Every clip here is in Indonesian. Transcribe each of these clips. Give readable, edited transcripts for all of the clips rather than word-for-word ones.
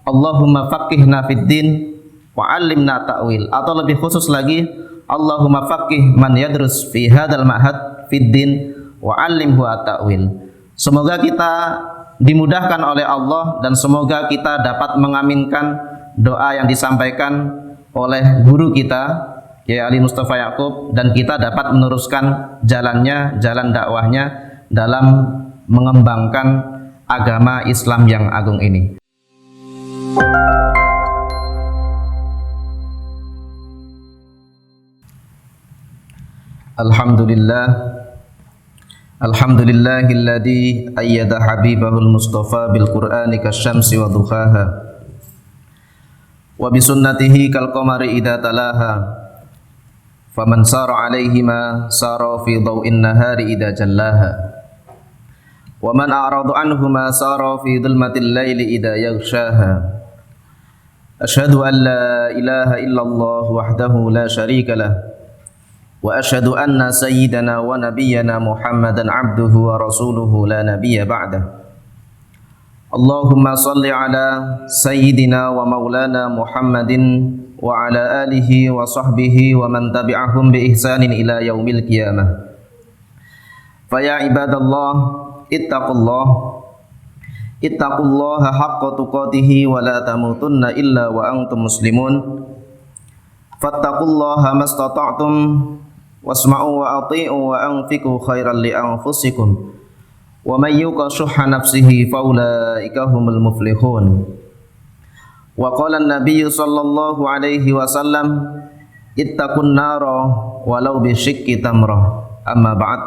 Allahumma faqihna fid din wa 'allimna ta'wil, atau lebih khusus lagi, Allahumma faqih man yadrus fi hadzal ma'had fid din wa 'allimhu at-ta'wil. Semoga kita dimudahkan oleh Allah dan semoga kita dapat mengaminkan doa yang disampaikan oleh guru kita Kiai Ali Mustafa Yaqub, dan kita dapat meneruskan jalannya, jalan dakwahnya dalam mengembangkan agama Islam yang agung ini. Alhamdulillahilladzi ayyada habibahul Mustafa bil Qur'ani kasyamsi wa duhaha wa bi sunnatihi kal qamari idza talaha faman sara alaihima sara fi dhaw'in nahari idza jallaha wa man a'rada anhuma sara fi dhulmatil laili idza yaghshaha. Asyhadu an la ilaha illallah wahdahu la syarika lah wa asyhadu anna sayyidana wa nabiyyana Muhammadan abduhu wa rasuluhu la nabiyya ba'dah. Allahumma salli ala sayyidina wa maulana Muhammadin wa ala alihi wa sahbihi wa man tabi'ahum bi ihsanin ila yaumil qiyamah. Fa ya ibadallah ittaqullaha haqqa tuqatih wa la tamutunna illa wa antum muslimun. Fattaqullaha mastata'tum wasma'u wa ati'u wa anfiqu khairan li anfusikum wa may yuqa shuhha nafsihi fa ulaika humul muflihun. Wa qala an-nabiy sallallahu alaihi wasallam ittaqun nara walau bi syiqqi tamrah. Amma ba'd.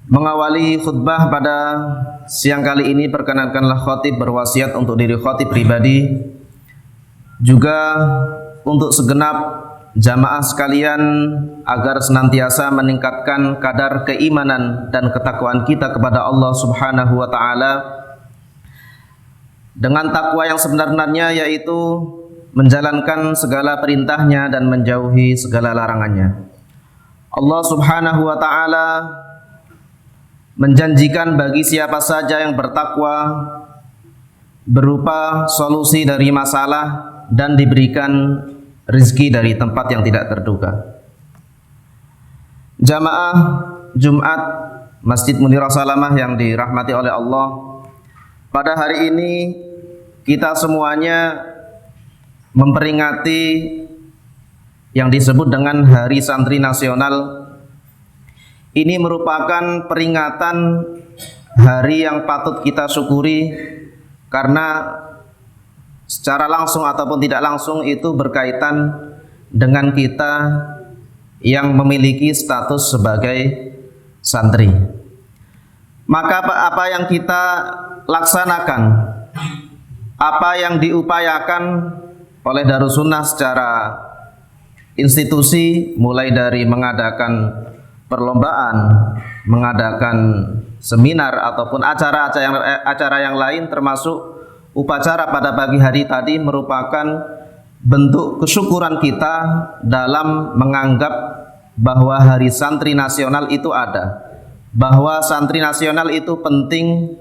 Mengawali khutbah pada siang kali ini, perkenankanlah khatib berwasiat untuk diri khatib pribadi, juga untuk segenap jamaah sekalian, agar senantiasa meningkatkan kadar keimanan dan ketakwaan kita kepada Allah Subhanahu wa taala dengan takwa yang sebenarnya, yaitu menjalankan segala perintahnya dan menjauhi segala larangannya. Allah Subhanahu wa taala menjanjikan bagi siapa saja yang bertakwa berupa solusi dari masalah dan diberikan rezeki dari tempat yang tidak terduga. Jamaah Jumat Masjid Munirah Salamah yang dirahmati oleh Allah, pada hari ini kita semuanya memperingati yang disebut dengan Hari Santri Nasional. Ini merupakan peringatan hari yang patut kita syukuri, karena secara langsung ataupun tidak langsung itu berkaitan dengan kita yang memiliki status sebagai santri. Maka apa yang kita laksanakan, apa yang diupayakan oleh Darussunnah secara institusi, mulai dari mengadakan perlombaan, mengadakan seminar ataupun acara yang lain, termasuk upacara pada pagi hari tadi, merupakan bentuk kesyukuran kita dalam menganggap bahwa Hari Santri Nasional itu ada, bahwa santri nasional itu penting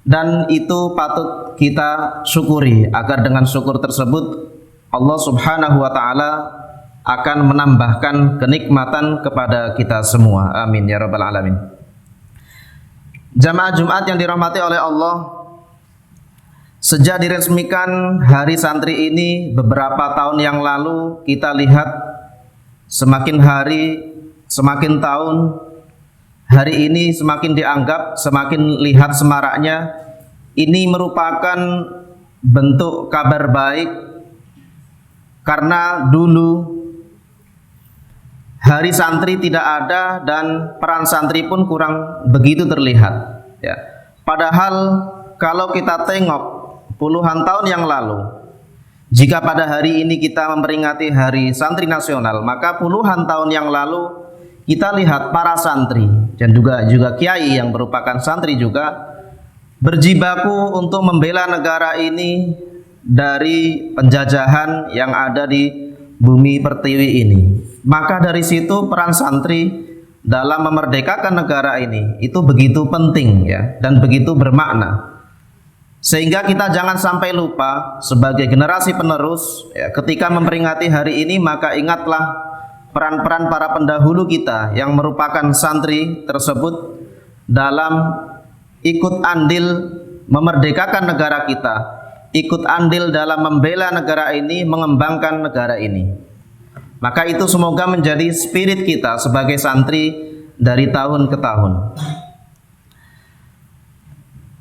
dan itu patut kita syukuri, agar dengan syukur tersebut Allah Subhanahu wa taala akan menambahkan kenikmatan kepada kita semua. Amin ya rabbal alamin. Jamaah Jumat yang dirahmati oleh Allah, sejak diresmikan Hari Santri ini beberapa tahun yang lalu, kita lihat semakin hari, semakin tahun, hari ini semakin dianggap, semakin lihat semaraknya. Ini merupakan bentuk kabar baik, karena dulu Hari Santri tidak ada dan peran santri pun kurang begitu terlihat, ya. Padahal kalau kita tengok puluhan tahun yang lalu, jika pada hari ini kita memperingati Hari Santri Nasional, maka puluhan tahun yang lalu kita lihat para santri dan juga kiai yang merupakan santri juga berjibaku untuk membela negara ini dari penjajahan yang ada di bumi pertiwi ini. Maka dari situ peran santri dalam memerdekakan negara ini itu begitu penting, ya, dan begitu bermakna. Sehingga kita jangan sampai lupa sebagai generasi penerus ya, ketika memperingati hari ini maka ingatlah peran-peran para pendahulu kita yang merupakan santri tersebut dalam ikut andil memerdekakan negara kita, ikut andil dalam membela negara ini, mengembangkan negara ini. Maka itu semoga menjadi spirit kita sebagai santri dari tahun ke tahun.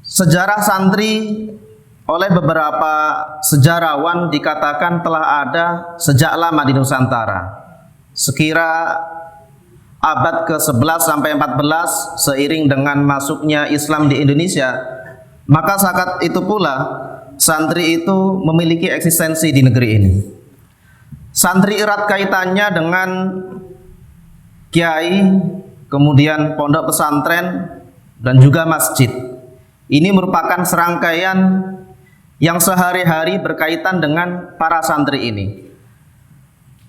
Sejarah santri oleh beberapa sejarawan dikatakan telah ada sejak lama di Nusantara. Sekira abad ke-11 sampai 14 seiring dengan masuknya Islam di Indonesia, maka saat itu pula santri itu memiliki eksistensi di negeri ini. Santri erat kaitannya dengan kiai, kemudian pondok pesantren dan juga masjid. Ini merupakan serangkaian yang sehari-hari berkaitan dengan para santri ini.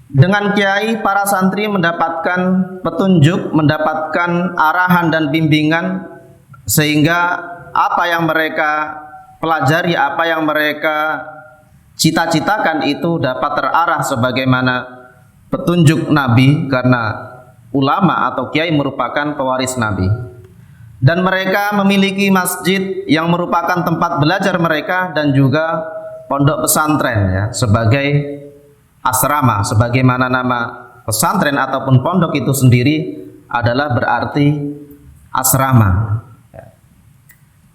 Dengan kiai, para santri mendapatkan petunjuk, mendapatkan arahan dan bimbingan, sehingga apa yang mereka pelajari, apa yang mereka cita-citakan itu dapat terarah sebagaimana petunjuk Nabi, karena ulama atau kiai merupakan pewaris Nabi. Dan mereka memiliki masjid yang merupakan tempat belajar mereka dan juga pondok pesantren ya, sebagai asrama, sebagaimana nama pesantren ataupun pondok itu sendiri adalah berarti asrama.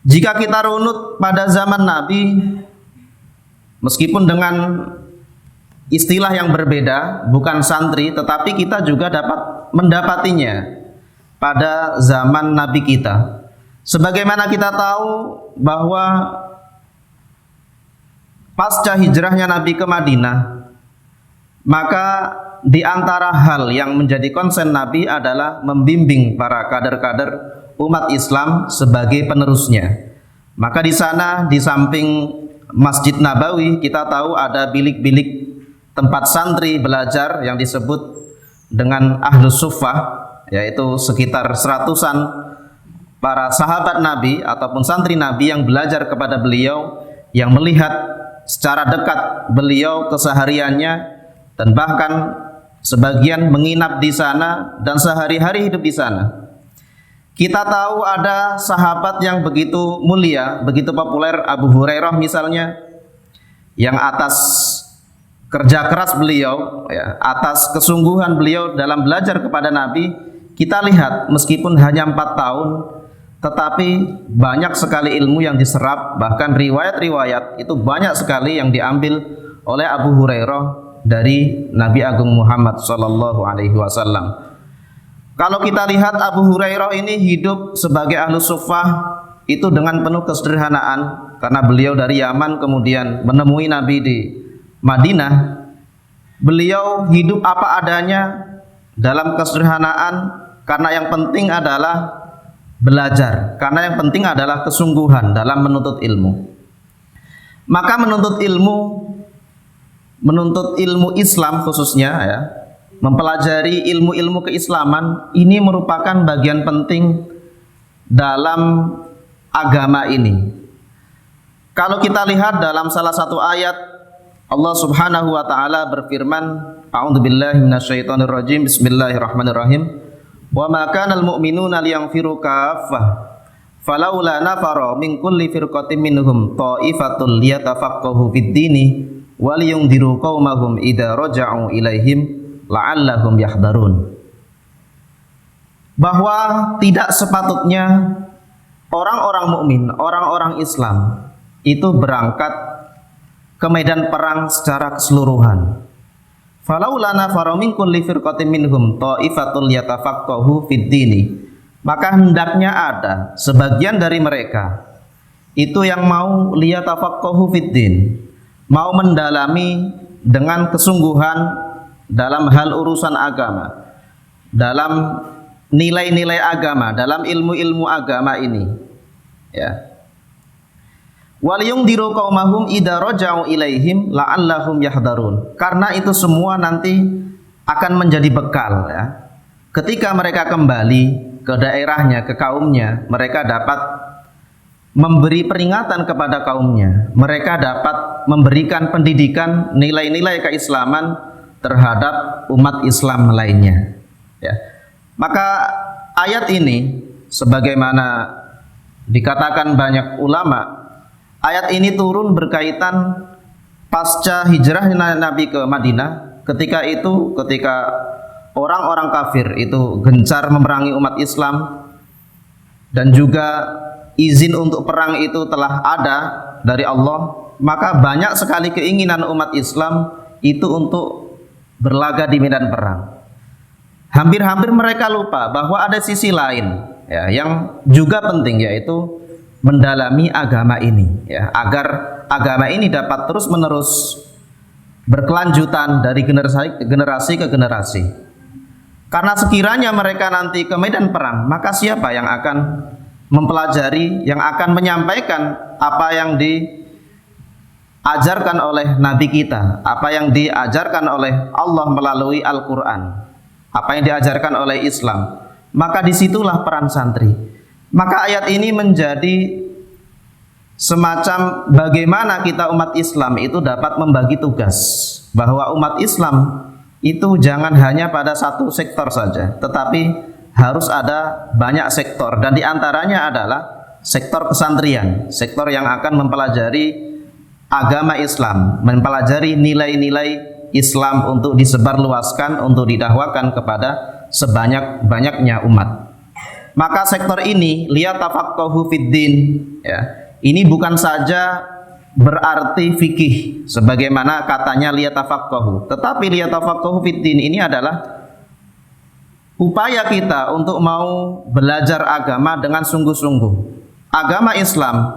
Jika kita runut pada zaman Nabi, meskipun dengan istilah yang berbeda, bukan santri, tetapi kita juga dapat mendapatinya pada zaman Nabi kita. Sebagaimana kita tahu bahwa pasca hijrahnya Nabi ke Madinah, maka di antara hal yang menjadi konsen Nabi adalah membimbing para kader-kader umat Islam sebagai penerusnya. Maka di sana, di samping Masjid Nabawi, kita tahu ada bilik-bilik tempat santri belajar yang disebut dengan Ahlus Suffah, yaitu sekitar 100-an para sahabat Nabi ataupun santri Nabi yang belajar kepada beliau, yang melihat secara dekat beliau kesehariannya, dan bahkan sebagian menginap di sana dan sehari-hari hidup di sana. Kita tahu ada sahabat yang begitu mulia, begitu populer, Abu Hurairah misalnya, yang atas kerja keras beliau ya, atas kesungguhan beliau dalam belajar kepada Nabi, kita lihat meskipun hanya 4 tahun, tetapi banyak sekali ilmu yang diserap, bahkan riwayat-riwayat itu banyak sekali yang diambil oleh Abu Hurairah dari Nabi Agung Muhammad sallallahu alaihi wasallam. Kalau kita lihat Abu Hurairah ini hidup sebagai Ahlus Suffah itu dengan penuh kesederhanaan, karena beliau dari Yaman kemudian menemui Nabi di Madinah. Beliau hidup apa adanya dalam kesederhanaan, karena yang penting adalah belajar, karena yang penting adalah kesungguhan dalam menuntut ilmu. Maka menuntut ilmu Islam khususnya ya, mempelajari ilmu-ilmu keislaman ini merupakan bagian penting dalam agama ini. Kalau kita lihat dalam salah satu ayat, Allah Subhanahu wa taala berfirman, A'udzubillahi minasyaitonirrajim, Bismillahirrahmanirrahim. Wa ma kanal mu'minuna liyanfiru kaffah falaula nafara min kulli firqatin minhum ta'ifatul liyatafaqahu fid-dini wa liyundiru qaumahum idza raja'u ilaihim la'allahum yahdharun. Bahwa tidak sepatutnya orang-orang mukmin, orang-orang Islam itu berangkat ke medan perang secara keseluruhan. Falaula nafara min kulli firqatin minhum ta'ifatul yatafaqahu fid-dini. Maka hendaknya ada sebagian dari mereka itu yang mau liyatafaqahu fid-din, mau mendalami dengan kesungguhan dalam hal urusan agama, dalam nilai-nilai agama, dalam ilmu-ilmu agama ini ya. Waliyungdiru qaumahum idza raja'u ilaihim la'allahum yahdharun. Karena itu semua nanti akan menjadi bekal ya. Ketika mereka kembali ke daerahnya, ke kaumnya, mereka dapat memberi peringatan kepada kaumnya. Mereka dapat memberikan pendidikan nilai-nilai keislaman terhadap umat Islam lainnya. Ya. Maka ayat ini, sebagaimana dikatakan banyak ulama, ayat ini turun berkaitan pasca hijrah Nabi ke Madinah. Ketika orang-orang kafir itu gencar memerangi umat Islam, dan juga izin untuk perang itu telah ada dari Allah, maka banyak sekali keinginan umat Islam itu untuk berlaga di medan perang. Hampir-hampir mereka lupa bahwa ada sisi lain, ya, yang juga penting, yaitu mendalami agama ini, ya, agar agama ini dapat terus-menerus berkelanjutan dari generasi ke generasi. Karena sekiranya mereka nanti ke medan perang, maka siapa yang akan mempelajari, yang akan menyampaikan apa yang diajarkan oleh Nabi kita, apa yang diajarkan oleh Allah melalui Al-Quran, apa yang diajarkan oleh Islam? Maka disitulah peran santri. Maka ayat ini menjadi semacam bagaimana kita umat Islam itu dapat membagi tugas, bahwa umat Islam itu jangan hanya pada satu sektor saja, tetapi harus ada banyak sektor, dan diantaranya adalah sektor kesantrian, sektor yang akan mempelajari agama Islam, mempelajari nilai-nilai Islam untuk disebarluaskan, untuk didakwakan kepada sebanyak-banyaknya umat. Maka sektor ini, liyatafaqahu fiddin, ya, ini bukan saja berarti fikih sebagaimana katanya liyatafaqahu, tetapi liyatafaqahu fiddin ini adalah upaya kita untuk mau belajar agama dengan sungguh-sungguh. Agama Islam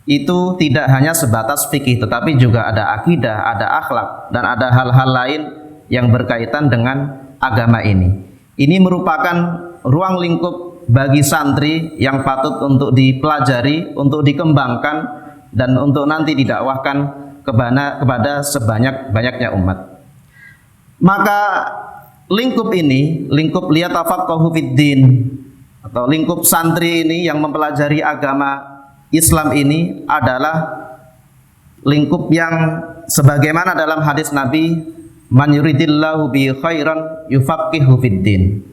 itu tidak hanya sebatas fikih, tetapi juga ada akidah, ada akhlak, dan ada hal-hal lain yang berkaitan dengan agama ini. Ini merupakan ruang lingkup bagi santri yang patut untuk dipelajari, untuk dikembangkan, dan untuk nanti didakwahkan kepada sebanyak-banyaknya umat. Maka lingkup ini, lingkup liyatafaqahu fiddin, atau lingkup santri ini yang mempelajari agama Islam ini adalah lingkup yang sebagaimana dalam hadis Nabi, man yuridillahu bi khairan yufaqihu fiddin.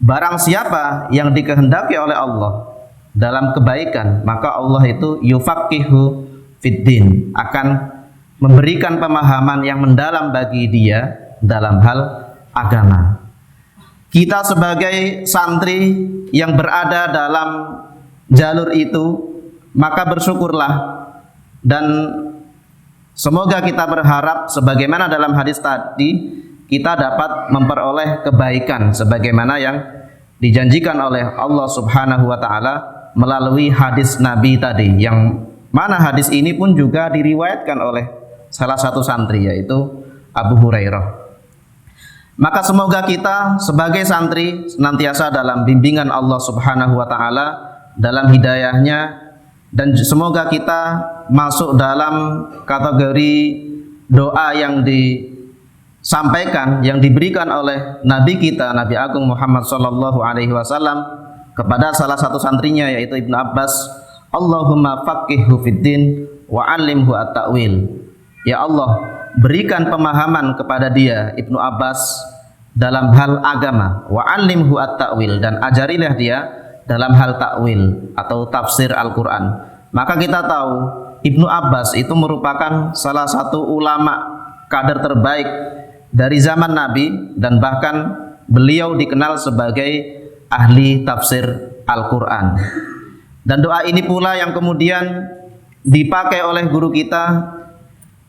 Barang siapa yang dikehendaki oleh Allah dalam kebaikan, maka Allah itu yufaqihu fiddin, akan memberikan pemahaman yang mendalam bagi dia dalam hal agama. Kita sebagai santri yang berada dalam jalur itu, maka bersyukurlah, dan semoga kita berharap sebagaimana dalam hadis tadi, kita dapat memperoleh kebaikan sebagaimana yang dijanjikan oleh Allah Subhanahu wa taala melalui hadis Nabi tadi, yang mana hadis ini pun juga diriwayatkan oleh salah satu santri, yaitu Abu Hurairah. Maka semoga kita sebagai santri senantiasa dalam bimbingan Allah Subhanahu wa taala, dalam hidayahnya, dan semoga kita masuk dalam kategori doa yang disampaikan, yang diberikan oleh Nabi kita, Nabi Agung Muhammad sallallahu alaihi wasallam, kepada salah satu santrinya, yaitu Ibnu Abbas, Allahumma faqihhu fiddin wa 'allimhu at-ta'wil. Ya Allah, berikan pemahaman kepada dia, Ibnu Abbas, dalam hal agama, wa 'allimhu at-ta'wil, dan ajarilah dia dalam hal takwil atau tafsir Al-Quran. Maka kita tahu Ibnu Abbas itu merupakan salah satu ulama kader terbaik dari zaman Nabi, dan bahkan beliau dikenal sebagai ahli tafsir Al-Quran. Dan doa ini pula yang kemudian dipakai oleh guru kita,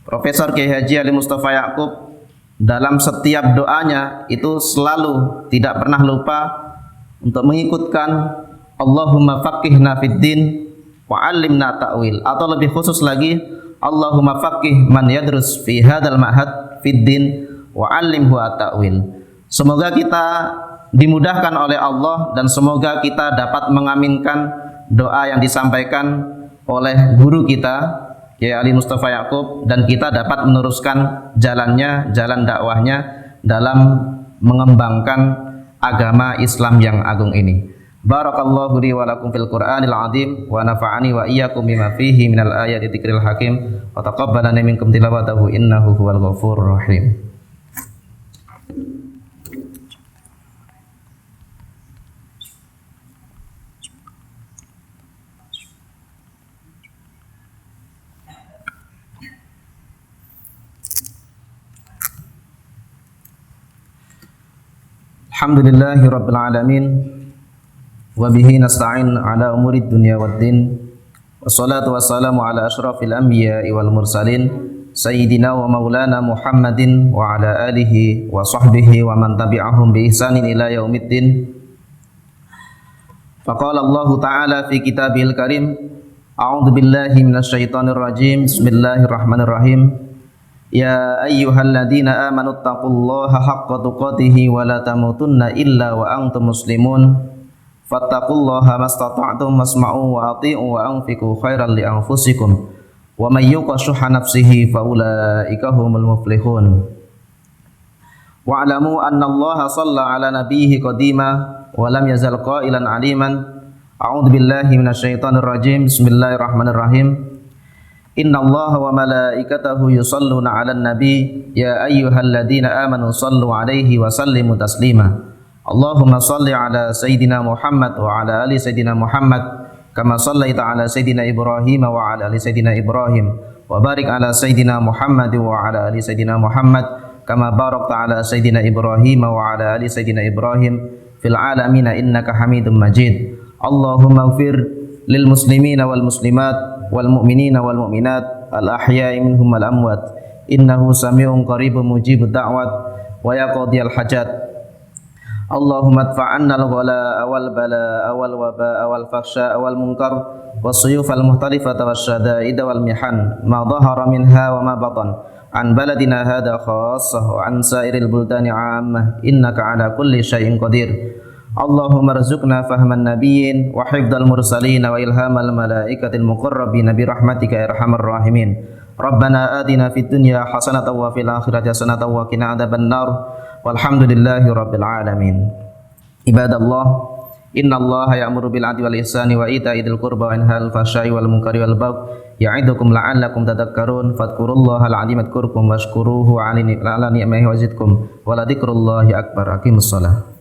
Profesor Kiai Haji Ali Mustafa Ya'qub, dalam setiap doanya itu selalu tidak pernah lupa untuk mengikutkan Allahumma faqihna fiddin wa 'allimna ta'wil, atau lebih khusus lagi, Allahumma faqih man yadrus fi hadzal ma'had fiddin wa 'allimhu at-ta'wil. Semoga kita dimudahkan oleh Allah, dan semoga kita dapat mengaminkan doa yang disampaikan oleh guru kita Kiai Ali Mustafa Ya'qub, dan kita dapat meneruskan jalannya, jalan dakwahnya dalam mengembangkan agama Islam yang agung ini. Barakallahu li wa lakum fil Qur'anil azim wa nafa'ani wa iyyakum bima fihi minal ayati dzikril hakim wa taqabbalana minkum tilawatahu innahu huwal ghafurur rahim. Alhamdulillahi rabbil alamin wa bihi nasta'in ala umurid dunya waddin wassalatu wassalamu ala asyrafil anbiya'i wal mursalin sayyidina wa maulana Muhammadin wa ala alihi wa sahbihi wa man tabi'ahum bi ihsanin ila yaumiddin. Faqala Allah ta'ala fi kitabihil karim a'udzu billahi minasyaitonir rajim bismillahirrahmanirrahim. Ya ayyuhalladzina amanu taqullaha haqqa tuqatih wa la tamutunna illa wa antum muslimun fattaqullaha mastata'tum wasma'u wa ati'u wa anfiqu khairan li anfusikum wa may yuqa shuhha nafsihi fa ulaika humul muflihun. Wa'lamu anna Allaha shalla ala nabiyhi qadima wa lam yazal qailan aliman. A'udzu billahi minasyaitonir rajim. Bismillahirrahmanirrahim. Inna Allaha wa malaikatahu yusalluna 'alan nabi ya ayyuhalladzina amanu sallu 'alaihi wa sallimu taslima. Allahumma salli 'ala sayidina Muhammad wa 'ala ali sayidina Muhammad kama sallaita 'ala sayidina Ibrahim wa 'ala ali sayidina Ibrahim wa barik 'ala sayidina Muhammad wa 'ala ali sayidina Muhammad kama barakta 'ala sayidina Ibrahim wa 'ala ali sayidina Ibrahim fil 'alamin innaka Hamidum Majid. Allahumma ighfir lil muslimina wal muslimat wal mu'minina wal mu'minat al ahya'i minhum wal amwat innahu sami'un qaribun mujibud da'wat wa yaqdiyal hajat. Allahumma adfa'anna al ghala wal bala wal waba wal fahsya wal munkar was suyuf al muhtalifata wasyada'id wal mihan ma dhahara minha wa ma batan an baladina hadha khassah wa an sairil buldani 'ammah innaka 'ala kulli syai'in qadir. Allahumma rzuqna fahman nabiyyin wa hifdzal mursalin wa ilhamal malaikatil muqarrabin bi rahmatika ya arhamar rahimin. Rabbana atina fid dunya hasanatan wa fil akhirati hasanatan wa qina adzabannar. Walhamdulillahi rabbil alamin. Ibadallah, innallaha ya'muru bil 'adli wal ihsani wa ita'i dzil qurba wa yanhal fahsya'i wal munkari wal baghi ya'idukum la'allakum tadhakkarun. Fadhkurullahal 'azima yadhkurkum washkuruhu 'ala ni'amihi wa yazidkum wa la dzikrullahi akbar. Aqimussalah.